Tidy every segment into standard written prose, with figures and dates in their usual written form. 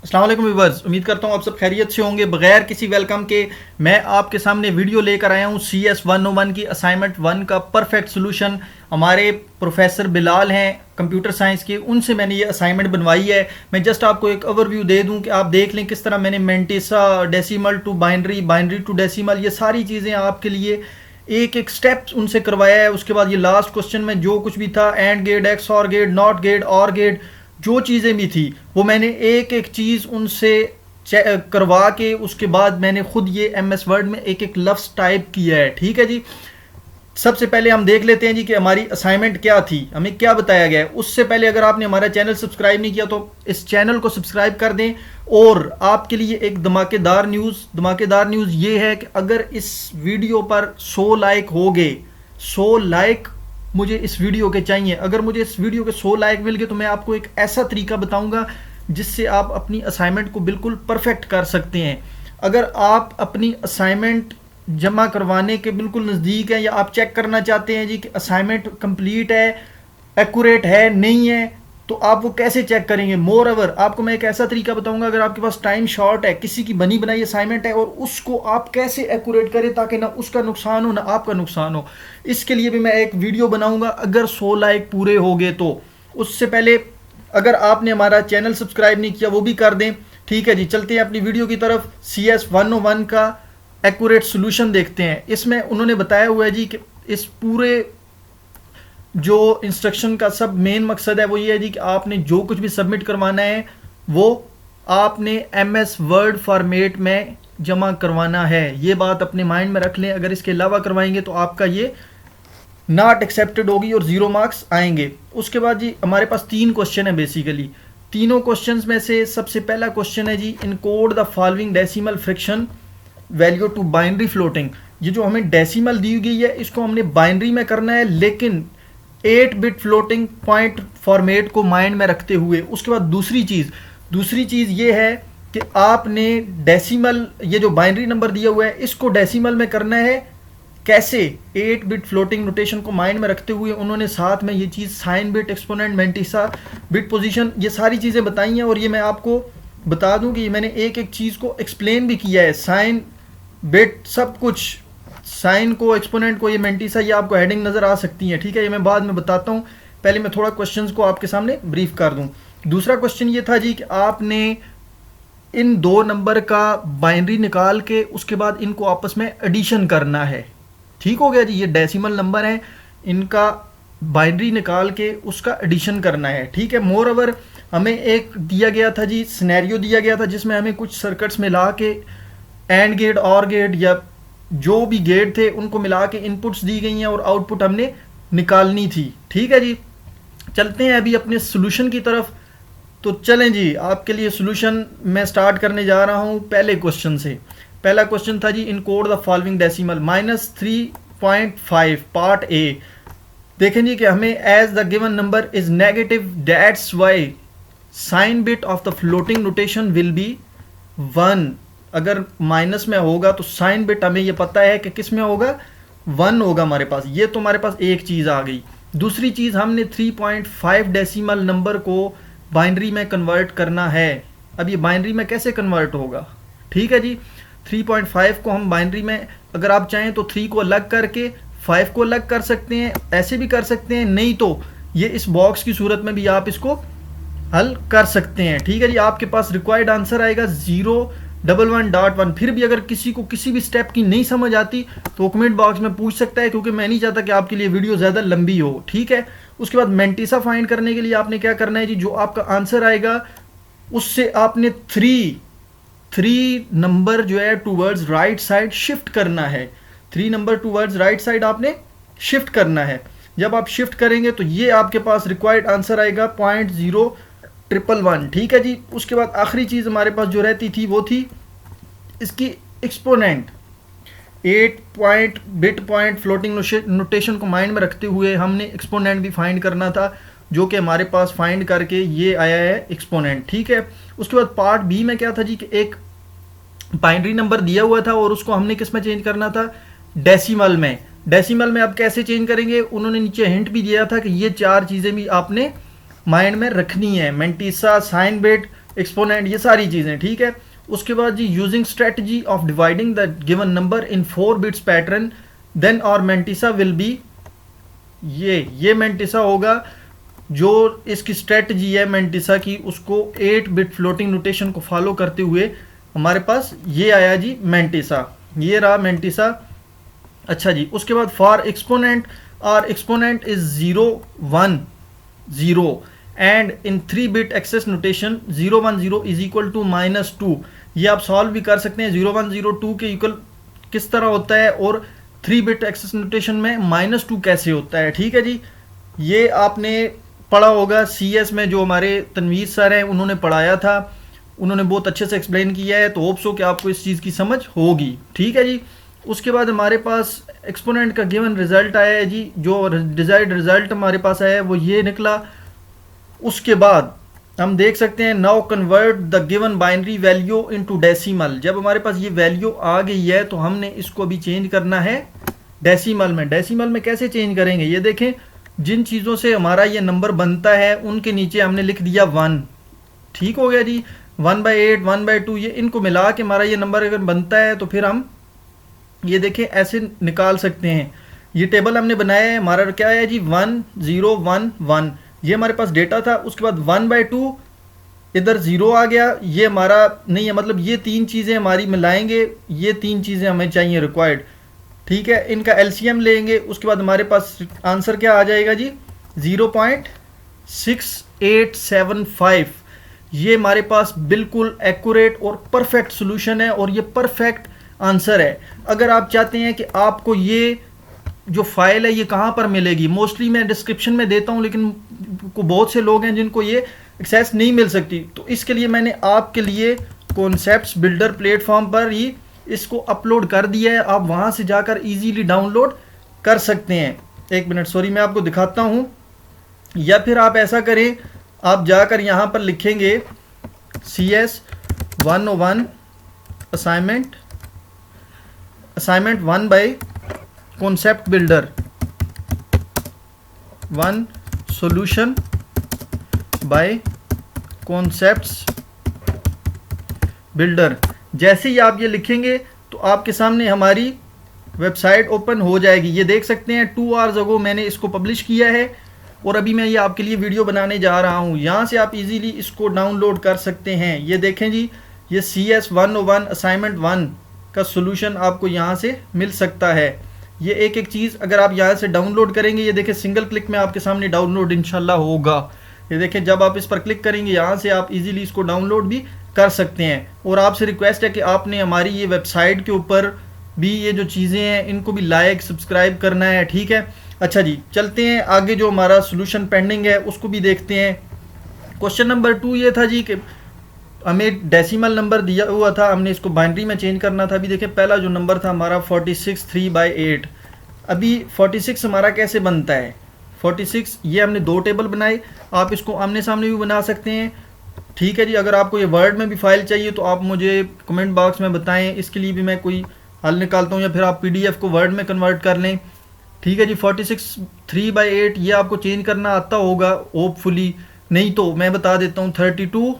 अस्सलाम वालेकुम व्यूअर्स, उम्मीद करता हूँ आप सब खैरियत से होंगे। बगैर किसी वेलकम के मैं आपके सामने वीडियो लेकर आया हूँ CS 101 की असाइनमेंट 1 का परफेक्ट सोल्यूशन। हमारे प्रोफेसर बिलाल हैं कंप्यूटर साइंस के, उनसे मैंने ये असाइनमेंट बनवाई है। मैं जस्ट आपको एक ओवरव्यू दे दूँ कि आप देख लें किस तरह मैंने mantissa, decimal to binary, binary to decimal, ये सारी चीज़ें आपके लिए एक एक स्टेप उनसे करवाया है। उसके बाद ये लास्ट क्वेश्चन में जो कुछ भी था, एंड गेट, एक्स और गेट, नॉट गेट, और गेट, जो चीज़ें भी थी वो मैंने एक एक चीज़ उनसे करवा के उसके बाद मैंने खुद ये MS वर्ड में एक एक लफ्ज़ टाइप किया है। ठीक है जी। सबसे पहले हम देख लेते हैं जी कि हमारी असाइनमेंट क्या थी, हमें क्या बताया गया है। उससे पहले अगर आपने हमारा चैनल सब्सक्राइब नहीं किया तो इस चैनल को सब्सक्राइब कर दें। और आपके लिए एक धमाकेदार न्यूज़ ये है कि अगर इस वीडियो पर 100 लाइक हो गए, 100 लाइक मुझे इस वीडियो के चाहिए। अगर मुझे इस वीडियो के 100 लाइक मिल गए तो मैं आपको एक ऐसा तरीका बताऊंगा जिससे आप अपनी असाइनमेंट को बिल्कुल परफेक्ट कर सकते हैं। अगर आप अपनी असाइनमेंट जमा करवाने के बिल्कुल नज़दीक हैं या आप चेक करना चाहते हैं जी कि असाइनमेंट कंप्लीट है, एक्यूरेट है, नहीं है, तो आप वो कैसे चेक करेंगे। मोर ओवर आपको मैं एक ऐसा तरीका बताऊंगा, अगर आपके पास टाइम शॉर्ट है, किसी की बनी बनाई असाइनमेंट है, और उसको आप कैसे एक्यूरेट करें ताकि ना उसका नुकसान हो ना आपका नुकसान हो। इसके लिए भी मैं एक वीडियो बनाऊंगा अगर 100 लाइक पूरे हो गए तो। उससे पहले अगर आपने हमारा चैनल सब्सक्राइब नहीं किया वो भी कर दें। ठीक है जी, चलते हैं अपनी वीडियो की तरफ। CS 101 का एक्यूरेट सोल्यूशन देखते हैं। इसमें उन्होंने बताया हुआ है जी कि इस पूरे जो इंस्ट्रक्शन का सब मेन मकसद है वो ये है जी कि आपने जो कुछ भी सबमिट करवाना है वो आपने MS वर्ड फॉर्मेट में जमा करवाना है। ये बात अपने माइंड में रख लें। अगर इसके अलावा करवाएंगे तो आपका ये नॉट एक्सेप्टेड होगी और 0 मार्क्स आएंगे। उसके बाद जी हमारे पास 3 क्वेश्चन है बेसिकली। तीनों क्वेश्चंस में से सबसे पहला क्वेश्चन है जी, encode the following decimal fraction value to binary floating. ये जो हमें डेसिमल दी गई है इसको हमने बाइनरी में करना है, लेकिन 8 बिट फ्लोटिंग पॉइंट फॉर्मेट को माइंड में रखते हुए। उसके बाद दूसरी चीज़ ये है कि आपने डेसिमल, ये जो बाइनरी नंबर दिया हुआ है इसको डेसिमल में करना है। कैसे? 8 बिट फ्लोटिंग नोटेशन को माइंड में रखते हुए उन्होंने साथ में ये चीज़ sign bit, exponent, mantissa, bit position, ये सारी चीज़ें बताई हैं। और ये मैं आपको बता दूं कि मैंने एक एक चीज़ को एक्सप्लेन भी किया है, साइन, बिट, सब कुछ, साइन को, एक्सपोनेंट को, ये मेंटिसा, ये आपको हेडिंग नज़र आ सकती है। ठीक है, ये मैं बाद में बताता हूँ। पहले मैं थोड़ा क्वेश्चंस को आपके सामने ब्रीफ कर दूँ। दूसरा क्वेश्चन ये था जी कि आपने इन 2 नंबर का बाइनरी निकाल के उसके बाद इनको आपस में एडिशन करना है। ठीक हो गया जी, ये डेसिमल नंबर है, इनका बाइनरी निकाल के उसका एडिशन करना है। ठीक है। मोर ओवर हमें एक दिया गया था जी, सिनेरियो दिया गया था जिसमें हमें कुछ सर्किट्स मिला के एंड गेट, और गेट, या जो भी गेट थे उनको मिला के इनपुट्स दी गई हैं और आउटपुट हमने निकालनी थी। ठीक है जी। चलते हैं अभी अपने सोल्यूशन की तरफ। तो चलें जी, आपके लिए सोल्यूशन मैं स्टार्ट करने जा रहा हूँ पहले क्वेश्चन से। पहला क्वेश्चन था जी, encode the following decimal -3.5 part A. देखें जी कि हमें as the given number is negative, that's why sign bit of the floating notation will be 1। अगर माइनस में होगा तो साइन बिट हमें ये पता है कि किस में होगा, 1 होगा हमारे पास। ये तो हमारे पास एक चीज़ आ गई। दूसरी चीज़, हमने 3.5 डेसिमल नंबर को बाइनरी में कन्वर्ट करना है। अब ये बाइनरी में कैसे कन्वर्ट होगा? ठीक है जी, 3.5 को हम बाइनरी में, अगर आप चाहें तो 3 को अलग करके 5 को अलग कर सकते हैं, ऐसे भी कर सकते हैं, नहीं तो ये इस बॉक्स की सूरत में भी आप इसको हल कर सकते हैं। ठीक है जी। आपके पास रिक्वायर्ड आंसर आएगा 011.1। फिर भी अगर किसी को किसी भी स्टेप की नहीं समझ आती तो कमेंट बॉक्स में पूछ सकता है, क्योंकि मैं नहीं चाहता कि आपके लिए वीडियो ज़्यादा लंबी हो। ठीक है। उसके बाद मेंटिसा फाइंड करने के लिए आपने क्या करना है जी, जो आपका आंसर आएगा उससे आपने 3 नंबर जो है टूवर्ड्स राइट साइड शिफ्ट करना है। 3 नंबर टूवर्ड्स राइट साइड आपने शिफ्ट करना है। जब आप शिफ्ट करेंगे तो ये आपके पास रिक्वायर्ड आंसर आएगा 0.0111। ठीक है जी। उसके बाद आखिरी चीज़ हमारे पास जो रहती थी वो थी इसकी exponent. 8 point bit point floating notation को माइंड में रखते हुए हमने एक्सपोनेंट भी फाइंड करना था, जो कि हमारे पास फाइंड करके ये आया है एक्सपोनेंट। ठीक है। उसके बाद पार्ट बी में क्या था जी कि एक बाइनरी नंबर दिया हुआ था और उसको हमने किस में चेंज करना था, डेसिमल में। डेसिमल में अब कैसे चेंज करेंगे, उन्होंने नीचे हिंट भी दिया था कि ये 4 चीज़ें भी आपने माइंड में रखनी है, मेंटिसा, साइन बिट, एक्सपोनेंट, ये सारी चीज़ें, ठीक है। उसके बाद जी using strategy of dividing the given number in 4 bits pattern then और मेंटिसा विल बी, ये मेंटिसा होगा। जो इसकी स्ट्रेटजी है मेंटिसा की, उसको 8 बिट फ्लोटिंग नोटेशन को फॉलो करते हुए हमारे पास ये आया जी मेंटिसा, ये रहा मेंटिसा। अच्छा जी, उसके बाद फॉर एक्सपोनेंट और exponent is 0 1 0 and in 3 bit excess notation 0 1 0 is equal to -2। ये आप सॉल्व भी कर सकते हैं, 0 1 0 2 के इक्वल किस तरह होता है और 3 बिट एक्सेस नोटेशन में -2 कैसे होता है, ठीक है जी। ये आपने पढ़ा होगा CS में, जो हमारे तनवीर सर हैं उन्होंने पढ़ाया था, उन्होंने बहुत अच्छे से एक्सप्लेन किया है, तो होप सो कि आपको इस चीज़ की समझ होगी, ठीक है जी। उसके बाद हमारे पास एक्सपोनेंट का गिवन रिजल्ट आया है जी, जो डिजायर्ड रिजल्ट हमारे पास आया है वो ये निकला। उसके बाद हम देख सकते हैं now convert the given binary value into decimal. जब हमारे पास ये वैल्यू आ गई है तो हमने इसको अभी चेंज करना है डेसिमल में। डेसिमल में कैसे चेंज करेंगे, ये देखें, जिन चीज़ों से हमारा ये नंबर बनता है उनके नीचे हमने लिख दिया 1, ठीक हो गया जी। 1/8 1/2 ये इनको मिला के हमारा ये नंबर अगर बनता है तो फिर हम ये देखें ऐसे निकाल सकते हैं। ये टेबल हमने बनाया है, हमारा क्या है जी 1 0 1 1, ये हमारे पास डेटा था। उसके बाद 1/2 इधर 0 आ गया, ये हमारा नहीं है, मतलब ये 3 चीज़ें हमारी मिलाएंगे, ये 3 चीज़ें हमें चाहिए रिक्वायर्ड, ठीक है। इनका LCM लेंगे, उसके बाद हमारे पास आंसर क्या आ जाएगा जी 0.6875। ये हमारे पास बिल्कुल एक्यूरेट और परफेक्ट सोल्यूशन है और ये परफेक्ट आंसर है। अगर आप चाहते हैं कि आपको ये जो फाइल है ये कहाँ पर मिलेगी, मोस्टली मैं डिस्क्रिप्शन में देता हूँ, लेकिन को बहुत से लोग हैं जिनको ये एक्सेस नहीं मिल सकती, तो इसके लिए मैंने आपके लिए कॉन्सेप्ट्स बिल्डर प्लेटफॉर्म पर ही इसको अपलोड कर दिया है। आप वहाँ से जाकर इजीली डाउनलोड कर सकते हैं। एक मिनट, सॉरी, मैं आपको दिखाता हूँ। या फिर आप ऐसा करें, आप जाकर यहाँ पर लिखेंगे CS 101 assignment 1 by concept builder 1 solution by concepts builder. जैसे ही आप ये लिखेंगे तो आपके सामने हमारी वेबसाइट ओपन हो जाएगी। ये देख सकते हैं 2 आवर्स अगो मैंने इसको पब्लिश किया है और अभी मैं ये आपके लिए वीडियो बनाने जा रहा हूँ। यहाँ से आप इजीली इसको डाउनलोड कर सकते हैं। ये देखें जी, ये CS 101 असाइनमेंट 1 का सोल्यूशन आपको यहाँ से मिल सकता है। ये एक एक चीज़ अगर आप यहाँ से डाउनलोड करेंगे, ये देखें सिंगल क्लिक में आपके सामने डाउनलोड इंशाल्लाह होगा। ये देखें, जब आप इस पर क्लिक करेंगे यहाँ से आप इजीली इसको डाउनलोड भी कर सकते हैं। और आपसे रिक्वेस्ट है कि आपने हमारी ये वेबसाइट के ऊपर भी ये जो चीज़ें हैं इनको भी लाइक सब्सक्राइब करना है, ठीक है। अच्छा जी, चलते हैं आगे, जो हमारा सोल्यूशन पेंडिंग है उसको भी देखते हैं। क्वेश्चन नंबर 2 ये था जी कि हमें डेसिमल नंबर दिया हुआ था, हमने इसको बाइनरी में चेंज करना था। अभी देखें, पहला जो नंबर था हमारा 46 3/8। अभी 46 हमारा कैसे बनता है, 46 ये हमने 2 टेबल बनाए, आप इसको आमने सामने भी बना सकते हैं, ठीक है जी। अगर आपको ये वर्ड में भी फाइल चाहिए तो आप मुझे कमेंट बॉक्स में बताएं, इसके लिए भी मैं कोई हल निकालता हूँ, या फिर आप PDF को वर्ड में कन्वर्ट कर लें, ठीक है जी। 46 3/8 ये आपको चेंज करना आता होगा होपफुली, नहीं तो मैं बता देता हूँ 32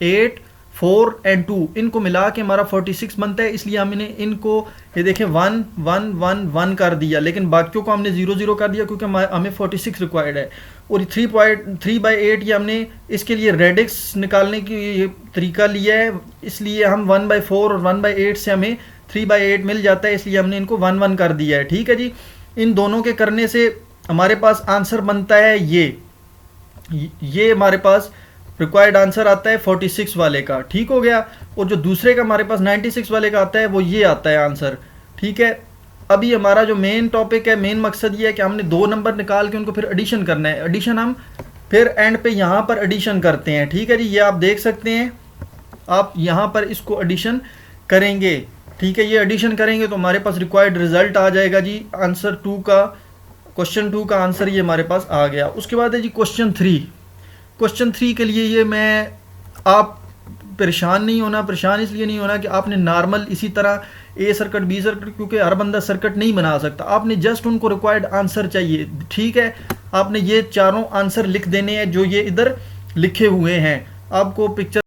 8 4 और 2 इनको मिला के हमारा 46 बनता है। इसलिए हमने इनको ये देखें 1 1 1 1 कर दिया, लेकिन बाकियों को हमने 0 0 कर दिया क्योंकि हमें 46 रिक्वायर्ड है। और 3/8 ये हमने इसके लिए रेडिक्स निकालने की ये तरीका लिया है, इसलिए हम 1/4 और 1/8 से हमें 3/8 मिल जाता है, इसलिए हमने इनको 1 1 कर दिया है, ठीक है जी। इन दोनों के करने से हमारे पास आंसर बनता है ये हमारे पास रिक्वायर्ड आंसर आता है 46 वाले का, ठीक हो गया। और जो दूसरे का हमारे पास 96 वाले का आता है वो ये आता है आंसर, ठीक है। अभी हमारा जो मेन टॉपिक है, मेन मकसद ये है कि हमने 2 नंबर निकाल के उनको फिर एडिशन करना है। एडिशन हम फिर एंड पे यहाँ पर एडिशन करते हैं, ठीक है जी। ये आप देख सकते हैं, आप यहाँ पर इसको एडिशन करेंगे, ठीक है। ये एडिशन करेंगे तो हमारे पास रिक्वायर्ड रिजल्ट आ जाएगा जी। आंसर 2 का, क्वेश्चन 2 का आंसर ये हमारे पास आ गया। उसके बाद है जी क्वेश्चन 3। क्वेश्चन 3 के लिए ये मैं, आप परेशान नहीं होना, परेशान इसलिए नहीं होना कि आपने नॉर्मल इसी तरह A सर्किट B सर्किट, क्योंकि हर बंदा सर्किट नहीं बना सकता, आपने जस्ट उनको रिक्वायर्ड आंसर चाहिए, ठीक है। आपने ये चारों आंसर लिख देने हैं जो ये इधर लिखे हुए हैं। आपको पिक्चर